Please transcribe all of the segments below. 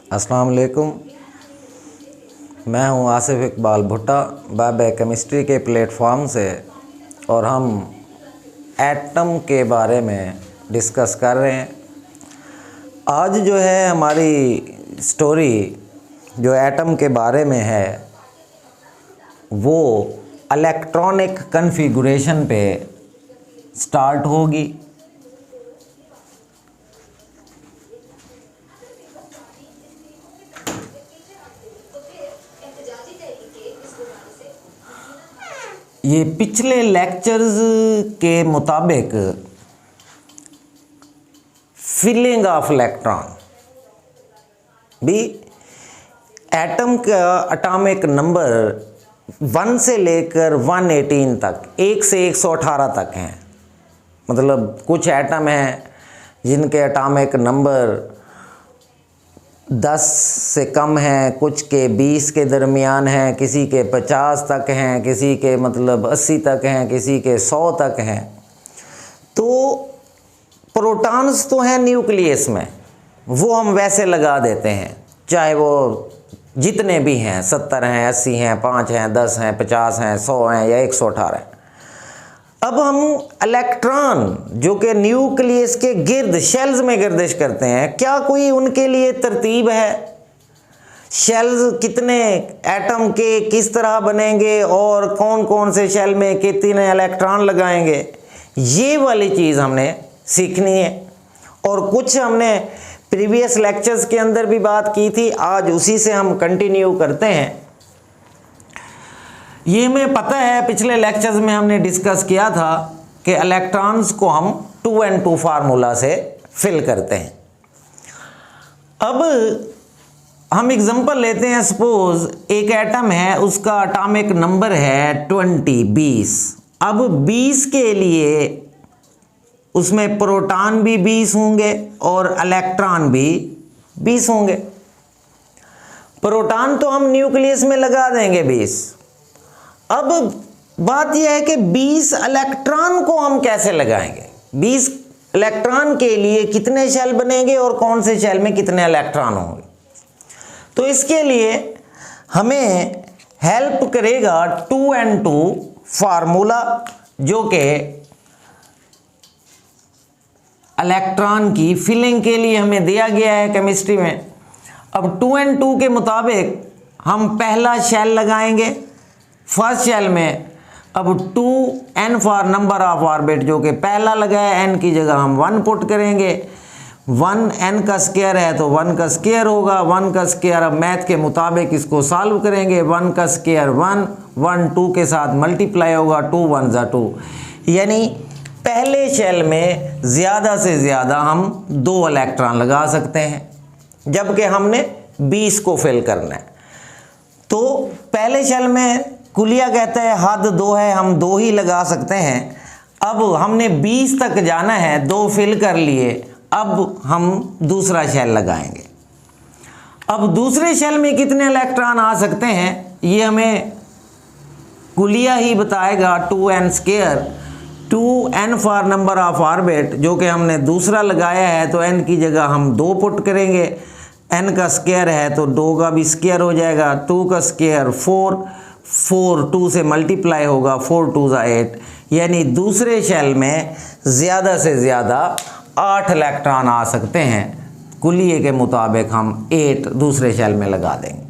अस्सलाम वालेकुम। मैं हूं आसिफ इकबाल भुट्टा बाय केमिस्ट्री के प्लेटफॉर्म से, और हम एटम के बारे में डिस्कस कर रहे हैं। आज जो है हमारी स्टोरी जो एटम के बारे में है वो इलेक्ट्रॉनिक कन्फिगुरेशन पे स्टार्ट होगी। ये पिछले लेक्चर्स के मुताबिक फिलिंग ऑफ इलेक्ट्रॉन भी एटम का एटॉमिक नंबर 1 से लेकर 118 तक, 1 से 118 तक हैं। मतलब कुछ एटम हैं जिनके एटॉमिक नंबर 10 से कम हैं, कुछ के 20 के दरमियान हैं, किसी के 50 तक हैं, किसी के 80 तक हैं, किसी के 100 तक हैं। तो प्रोटॉन्स तो हैं न्यूक्लियस में, वो हम वैसे लगा देते हैं, चाहे वो जितने भी हैं, 70 हैं, 80 हैं, 5 हैं, 10 हैं, 50 हैं, 100 हैं या 118 हैं। अब हम इलेक्ट्रॉन जो कि न्यूक्लियस के गिर्द शेल्स में गर्दिश करते हैं, क्या कोई उनके लिए तरतीब है? शेल्स कितने एटम के किस तरह बनेंगे और कौन कौन से शेल में कितने इलेक्ट्रॉन लगाएंगे, ये वाली चीज़ हमने सीखनी है। और कुछ हमने प्रीवियस लेक्चर्स के अंदर भी बात की थी, आज उसी से हम कंटिन्यू करते हैं। ये हमें पता है, पिछले लेक्चर्स में हमने डिस्कस किया था कि इलेक्ट्रॉन्स को हम 2n2 फार्मूला से फिल करते हैं। अब हम एग्जांपल लेते हैं, सपोज एक एटम है, उसका एटॉमिक नंबर है 20। अब 20 के लिए उसमें प्रोटॉन भी 20 होंगे और इलेक्ट्रॉन भी 20 होंगे। प्रोटॉन तो हम न्यूक्लियस में लगा देंगे 20। अब बात यह है कि 20 इलेक्ट्रॉन को हम कैसे लगाएंगे, 20 इलेक्ट्रॉन के लिए कितने शेल बनेंगे और कौन से शेल में कितने इलेक्ट्रॉन होंगे। तो इसके लिए हमें हेल्प करेगा 2n2 फार्मूला, जो कि इलेक्ट्रॉन की फिलिंग के लिए हमें दिया गया है केमिस्ट्री में। अब 2n2 के मुताबिक हम पहला शेल लगाएंगे फर्स्ट शेल में। अब 2n for number of orbit, जो कि पहला लगा है, n की जगह हम 1 पुट करेंगे। 1 n का स्क्वायर है तो 1 का स्क्वायर होगा, 1 का स्क्वायर। अब मैथ के मुताबिक इसको सॉल्व करेंगे, 1 का स्क्वायर 1, 1 2 के साथ मल्टीप्लाई होगा, 2 1 = 2। यानी पहले शेल में ज़्यादा से ज़्यादा हम 2 इलेक्ट्रॉन लगा सकते हैं, जबकि हमने 20 को फिल करना है। तो पहले शेल में कुलिया कहता है हद 2 है, हम 2 ही लगा सकते हैं। अब हमने 20 तक जाना है, 2 फिल कर लिए, अब हम दूसरा शेल लगाएंगे। अब दूसरे शेल में कितने इलेक्ट्रॉन आ सकते हैं ये हमें कुलिया ही बताएगा। 2n², 2n for number of orbit, जो कि हमने दूसरा लगाया है, तो n की जगह हम 2 पुट करेंगे। n का स्क्वायर है तो 2 का भी स्क्वायर हो जाएगा, 2 का स्क्वायर 4, 4 2 से मल्टीप्लाई होगा, 4 2 = 8। यानी दूसरे शेल में ज़्यादा से ज़्यादा 8 इलेक्ट्रॉन आ सकते हैं। कुलिये के मुताबिक हम 8 दूसरे शेल में लगा देंगे।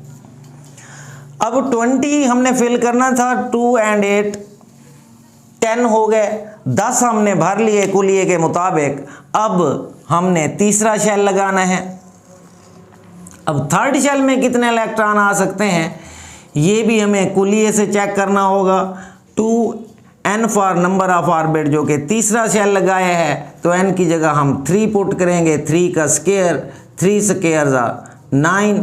अब 20 हमने फिल करना था, 2 and 8 10 हो गए, 10 हमने भर लिए कुलिये के मुताबिक। अब हमने तीसरा शेल लगाना है। अब थर्ड शेल में कितने इलेक्ट्रॉन आ सकते हैं ये भी हमें कुलिये से चेक करना होगा। 2n for number of orbit, जो कि तीसरा शेल लगाया है, तो n की जगह हम 3 पुट करेंगे। 3 का स्क्वायर, 3 स्क्वायर = 9,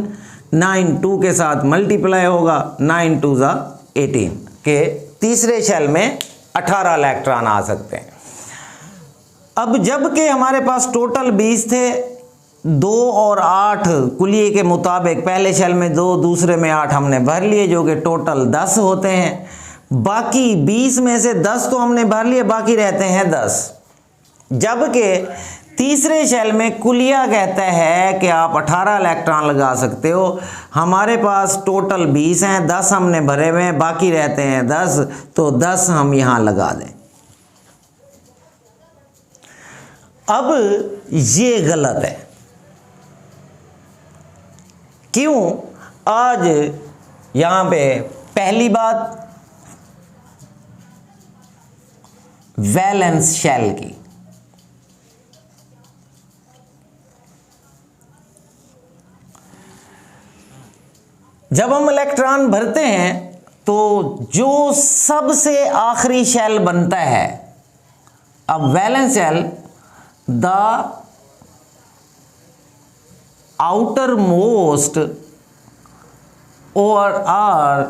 9 2 के साथ मल्टीप्लाई होगा, 9 2 = 18 के तीसरे शेल में 18 इलेक्ट्रॉन आ सकते हैं। अब जबकि हमारे पास टोटल 20 थे, 2 और 8 कुलिये के मुताबिक पहले शेल में 2, दूसरे में 8 हमने भर लिए, जो कि टोटल 10 होते हैं। बाकी 20 में से 10 तो हमने भर लिए, बाकी रहते हैं 10। जबकि तीसरे शेल में कुलिया कहता है कि आप 18 इलेक्ट्रॉन लगा सकते हो। हमारे पास टोटल 20 हैं, 10 हमने भरे हुए हैं, बाकी रहते हैं 10, तो 10 हम यहाँ लगा दें। अब ये गलत है। क्यों? आज यहाँ पे पहली बात वैलेंस शेल की। जब हम इलेक्ट्रॉन भरते हैं तो जो सबसे आखिरी शेल बनता है, अब valence shell the outermost और or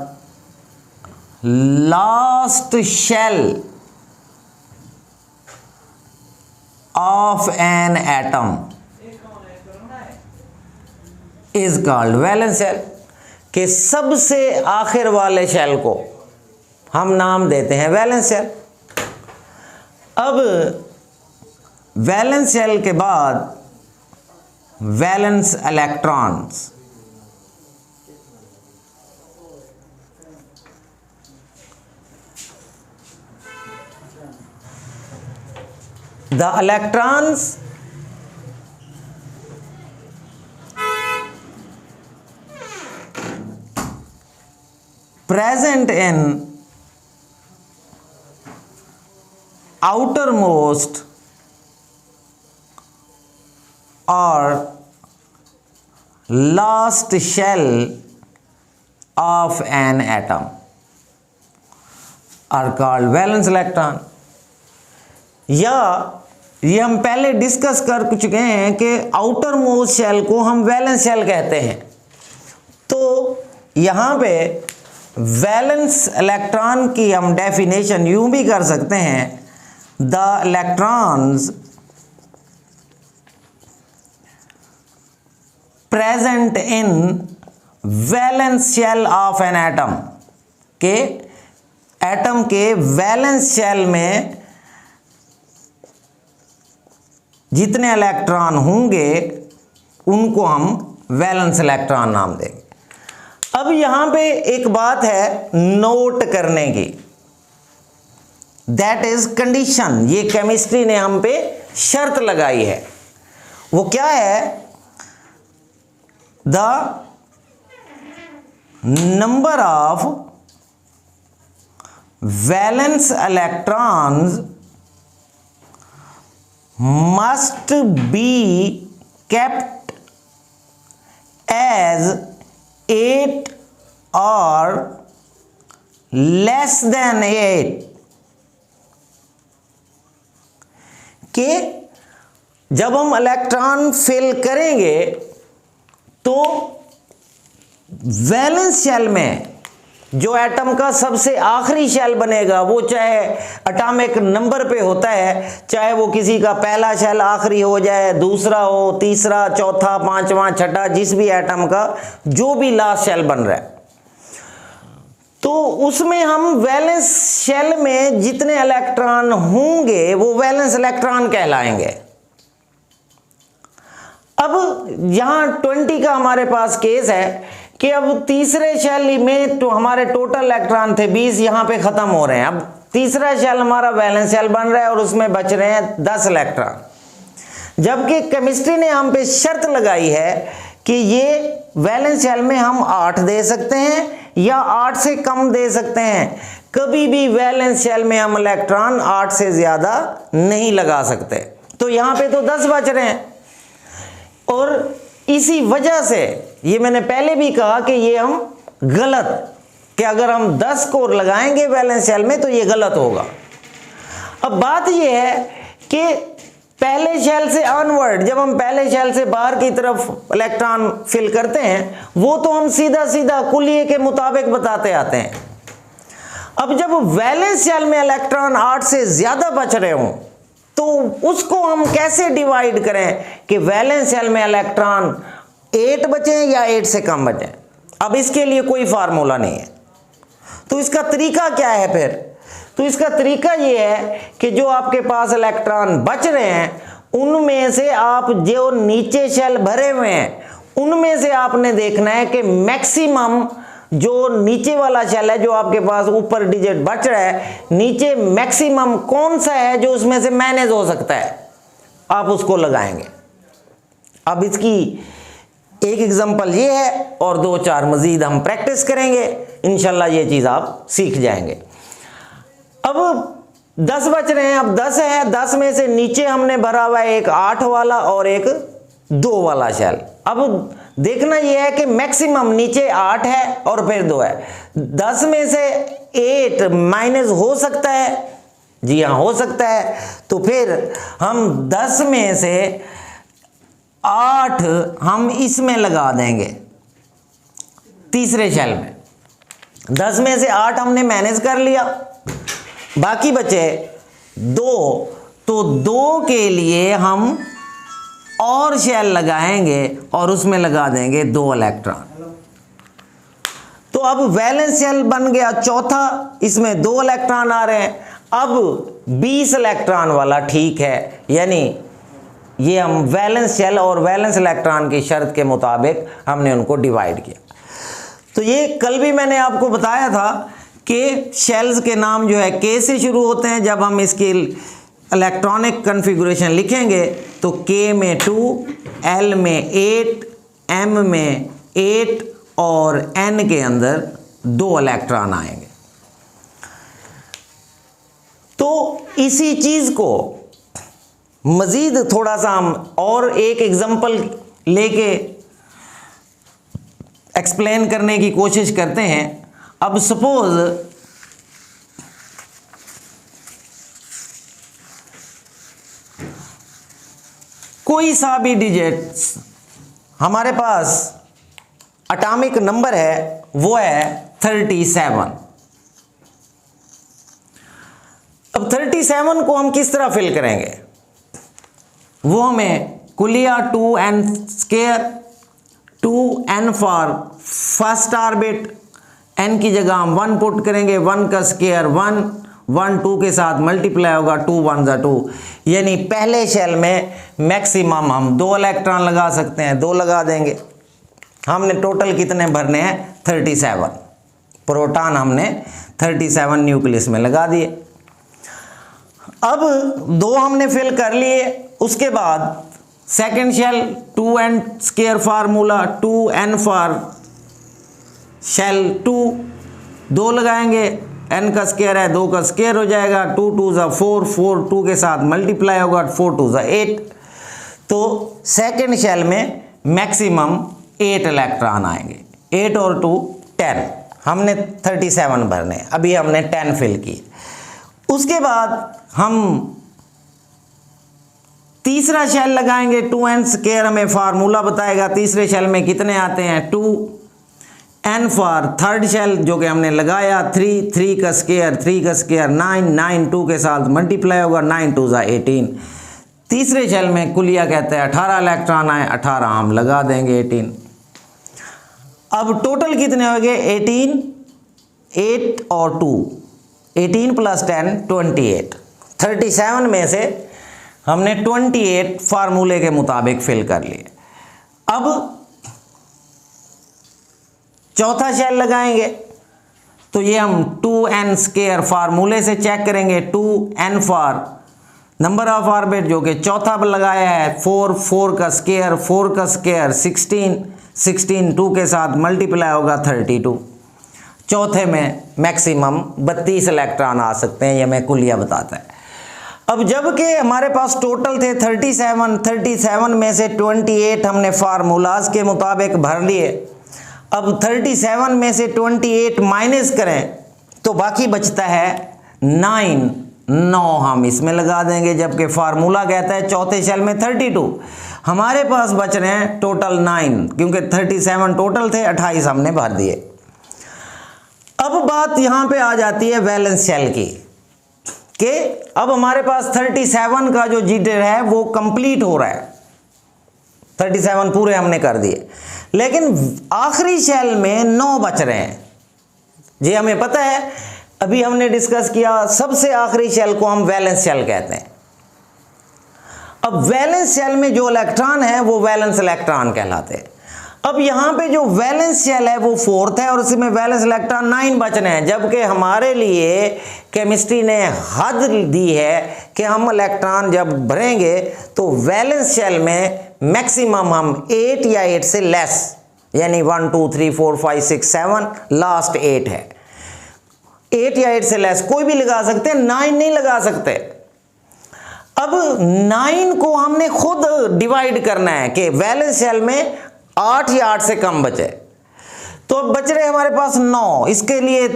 last shell of an atom is called valence shell. कि सबसे आखिर वाले शेल को हम नाम देते हैं वैलेंस शेल। अब वैलेंस शेल के बाद valence electrons. The electrons present in outermost or last shell of an atom are called valence electron। या ये हम पहले डिस्कस कर चुके हैं कि आउटर मोस्ट शेल को हम वैलेंस शेल कहते हैं। तो यहाँ पे वैलेंस इलेक्ट्रॉन की हम डेफिनेशन यूं भी कर सकते हैं, the electrons present in valence shell of an atom. के एटम के वैलेंस शेल में जितने इलेक्ट्रॉन होंगे उनको हम वैलेंस इलेक्ट्रॉन नाम देंगे। अब यहां पे एक बात है नोट करने की, दैट इज कंडीशन। ये केमिस्ट्री ने हम पे शर्त लगाई है। वो क्या है? The number of valence electrons must be kept as 8 or less than 8 के जब हम इलेक्ट्रॉन फिल करेंगे तो वैलेंस शेल में जो एटम का सबसे आखिरी शेल बनेगा, वो चाहे एटॉमिक नंबर पे होता है, चाहे वो किसी का पहला शेल आखिरी हो जाए, दूसरा हो, तीसरा, चौथा, पांचवा, छठा, जिस भी एटम का जो भी लास्ट शेल बन रहा है, तो उसमें हम वैलेंस शेल में जितने इलेक्ट्रॉन होंगे वो वैलेंस इलेक्ट्रॉन कहलाएंगे। अब यहां 20 का हमारे पास केस है कि अब तीसरे शेल में तो हमारे टोटल इलेक्ट्रॉन थे 20, यहां पे खत्म हो रहे हैं। अब तीसरा शेल हमारा वैलेंस शेल बन रहा है और उसमें बच रहे हैं 10 इलेक्ट्रॉन। जबकि केमिस्ट्री ने हम पे शर्त लगाई है कि ये वैलेंस शेल में हम 8 दे सकते हैं या 8 से कम दे सकते हैं। कभी भी वैलेंस शेल में हम इलेक्ट्रॉन 8 से ज्यादा नहीं लगा सकते। तो यहां पे तो 10 बच रहे हैं और इसी वजह से ये मैंने पहले भी कहा कि ये हम गलत, कि अगर हम 10 कोर लगाएंगे वैलेंस शेल में तो ये गलत होगा। अब बात ये है कि पहले शेल से ऑनवर्ड, जब हम पहले शेल से बाहर की तरफ इलेक्ट्रॉन फिल करते हैं, वो तो हम सीधा सीधा कुलिये के मुताबिक बताते आते हैं। अब जब वैलेंस शेल में इलेक्ट्रॉन 8 से ज्यादा बच रहे हों तो उसको हम कैसे डिवाइड करें कि वैलेंस शेल में इलेक्ट्रॉन 8 बचे या 8 से कम बचे। अब इसके लिए कोई फार्मूला नहीं है। तो इसका तरीका क्या है फिर? तो इसका तरीका ये है कि जो आपके पास इलेक्ट्रॉन बच रहे हैं उनमें से आप जो नीचे शेल भरे हुए हैं उनमें से आपने देखना है कि मैक्सिमम जो नीचे वाला शेल है, जो आपके पास ऊपर डिजिट बच रहा है, नीचे मैक्सिमम कौन सा है जो उसमें से मैनेज हो सकता है, आप उसको लगाएंगे। अब इसकी एक एग्जांपल ये है और 2-4 मजीद हम प्रैक्टिस करेंगे, इंशाल्लाह ये चीज़ आप सीख जाएंगे। अब 10 बच रहे हैं, अब 10 है, 10 में से नीचे हमने भरा हुआ है एक 8 वाला और एक 2 वाला शेल। अब देखना यह है कि मैक्सिमम नीचे 8 है और फिर 2 है, 10 में से 8 माइनस हो सकता है, जी हाँ हो सकता है। तो फिर हम 10 में से 8 हम इसमें लगा देंगे, तीसरे शेल में। 10 में से 8 हमने मैनेज कर लिया, बाकी बचे 2, तो 2 के लिए हम और शेल लगाएंगे और उसमें लगा देंगे 2 इलेक्ट्रॉन। तो अब वैलेंस शेल बन गया चौथा, इसमें 2 इलेक्ट्रॉन आ रहे हैं। अब 20 इलेक्ट्रॉन वाला ठीक है, यानी ये हम वैलेंस शेल और वैलेंस इलेक्ट्रॉन की शर्त के मुताबिक हमने उनको डिवाइड किया। तो ये कल भी मैंने आपको बताया था कि शेल्स के नाम जो है के से शुरू होते हैं। जब हम इसकी इलेक्ट्रॉनिक कन्फिगुरेशन लिखेंगे तो के में 2, एल में 8, एम में 8 और एन के अंदर 2 इलेक्ट्रॉन आएंगे। तो इसी चीज़ को मज़ीद थोड़ा सा हम और एक एग्जांपल लेके एक्सप्लेन करने की कोशिश करते हैं। अब सपोज कोई सा भी डिजिट्स हमारे पास एटॉमिक नंबर है, वो है 37। अब 37 को हम किस तरह फिल करेंगे, वो हमें कुलिया 2n², 2n for first orbit, n की जगह हम 1 पुट करेंगे, 1 का स्क्वायर 1, 1 2 के साथ मल्टीप्लाई होगा, 2 1 ज़ा 2, यानी पहले शेल में मैक्सिमम हम 2 इलेक्ट्रॉन लगा सकते हैं, 2 लगा देंगे। हमने टोटल कितने भरने हैं, 37 प्रोटॉन हमने 37 न्यूक्लियस में लगा दिए। अब 2 हमने फिल कर लिए, उसके बाद second shell 2n² formula, 2n for shell 2, 2 लगाएंगे, n का स्क्वायर है, 2 का स्क्वायर हो जाएगा, 2 2 ज़ा 4, 4 2 के साथ मल्टीप्लाई होगा, 4 2 ज़ा 8। तो सेकेंड शेल में मैक्सिमम 8 इलेक्ट्रॉन आएंगे, 8 और 2 10। हमने 37 भरने, अभी हमने 10 फिल की। उसके बाद हम तीसरा शेल लगाएंगे, 2n² हमें फार्मूला बताएगा तीसरे शेल में कितने आते हैं, 2n फॉर थर्ड शेल जो कि हमने लगाया, 3 3 का स्क्वायर 3 का स्क्वायर 9 9 2 के साथ मल्टीप्लाई होगा, 9 2 ज़ा 18। तीसरे शेल में कुलिया कहते हैं 18 इलेक्ट्रॉन आए, 18 हम लगा देंगे 18। अब टोटल कितने हो गए, 18, 8 और 2, 18 + 10 28। 37 में से हमने 28 फार्मूले के मुताबिक फिल कर लिए। अब चौथा शेल लगाएंगे, तो ये हम 2n² फार्मूले से चेक करेंगे, 2n for number of orbit जो कि चौथा पर लगाया है, 4 4 का स्क्वायर 4 का स्क्वायर 16 16 2 के साथ मल्टीप्लाई होगा 32। चौथे में मैक्सिमम 32 इलेक्ट्रॉन आ सकते हैं, ये हमें कुलिया बताता है। अब जबकि हमारे पास टोटल थे 37 में से 28 हमने फार्मूलाज के मुताबिक भर लिए। अब 37 में से 28 माइनस करें तो बाकी बचता है 9 हम इसमें लगा देंगे, जबकि फार्मूला कहता है चौथे शेल में 32, हमारे पास बच रहे हैं टोटल 9, क्योंकि 37 टोटल थे, 28 हमने भर दिए। अब बात यहाँ पे आ जाती है वैलेंस शेल की, कि अब हमारे पास 37 का जो जिटर है वो कंप्लीट हो रहा है, 37 पूरे हमने कर दिए, लेकिन आखिरी शेल में 9 बच रहे हैं। जी हमें पता है, अभी हमने डिस्कस किया, सबसे आखिरी शेल को हम वैलेंस शेल कहते हैं। अब वैलेंस शेल में जो इलेक्ट्रॉन है वो वैलेंस इलेक्ट्रॉन कहलाते हैं। अब यहाँ पे जो वैलेंस शेल है वो 4th है और उसमें वैलेंस इलेक्ट्रॉन 9 बचने हैं, जबकि हमारे लिए केमिस्ट्री ने हद दी है कि हम इलेक्ट्रॉन जब भरेंगे तो वैलेंस शेल में मैक्सिमम हम 8 या 8 से लेस, यानी 1 2 3 4 5 6 7 लास्ट 8 है, 8 या 8 से लेस कोई भी लगा सकते हैं, 9 नहीं लगा सकते। अब 9 को हमने खुद डिवाइड करना है कि वैलेंस शेल में 8 या 8 से कम बचे, तो अब बच रहे हमारे पास 9। इसके लिए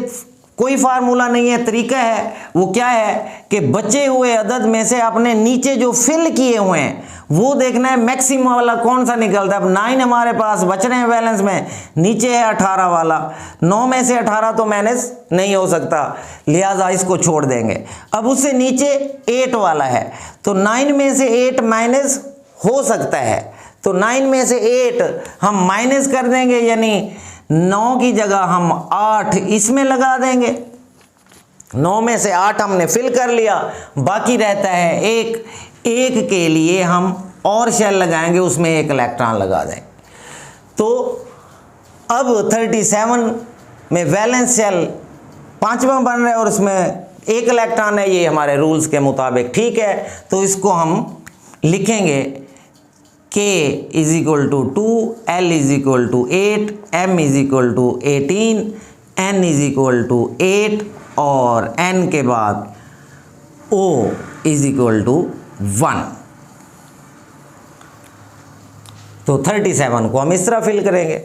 कोई फार्मूला नहीं है, तरीका है। वो क्या है कि बचे हुए अदद में से अपने नीचे जो फिल किए हुए हैं वो देखना है मैक्सिमम वाला कौन सा निकलता है। अब 9 हमारे पास बच रहे हैं वैलेंस में, नीचे है 18 वाला, 9 में से 18 तो मैनेज नहीं हो सकता, लिहाजा इसको छोड़ देंगे। अब उससे नीचे 8 वाला है, तो 9 में से 8 माइनस हो सकता है, तो 9 में से 8 हम माइनस कर देंगे, यानी 9 की जगह हम 8 इसमें लगा देंगे। 9 में से 8 हमने फिल कर लिया, बाकी रहता है एक के लिए हम और शेल लगाएंगे, उसमें एक इलेक्ट्रॉन लगा देंगे। तो अब 37 में वैलेंस शेल 5वां बन रहा है और उसमें एक इलेक्ट्रॉन है, ये हमारे रूल्स के मुताबिक ठीक है। तो इसको हम लिखेंगे K is equal to 2, L is equal to 8, M is equal to 18, N is equal to 8 और N के बाद O इज इक्वल टू 1। तो 37 को हम इस तरह फिल करेंगे।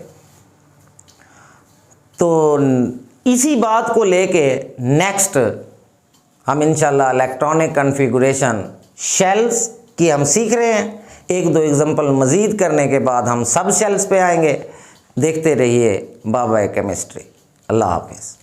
तो इसी बात को लेके नेक्स्ट हम इंशाल्लाह इलेक्ट्रॉनिक कॉन्फ़िगरेशन शेल्स की हम सीख रहे हैं। 1-2 एग्जाम्पल मज़ीद करने के बाद हम सब शेल्स पे आएंगे। देखते रहिए बाबा केमिस्ट्री। अल्लाह हाफिज़।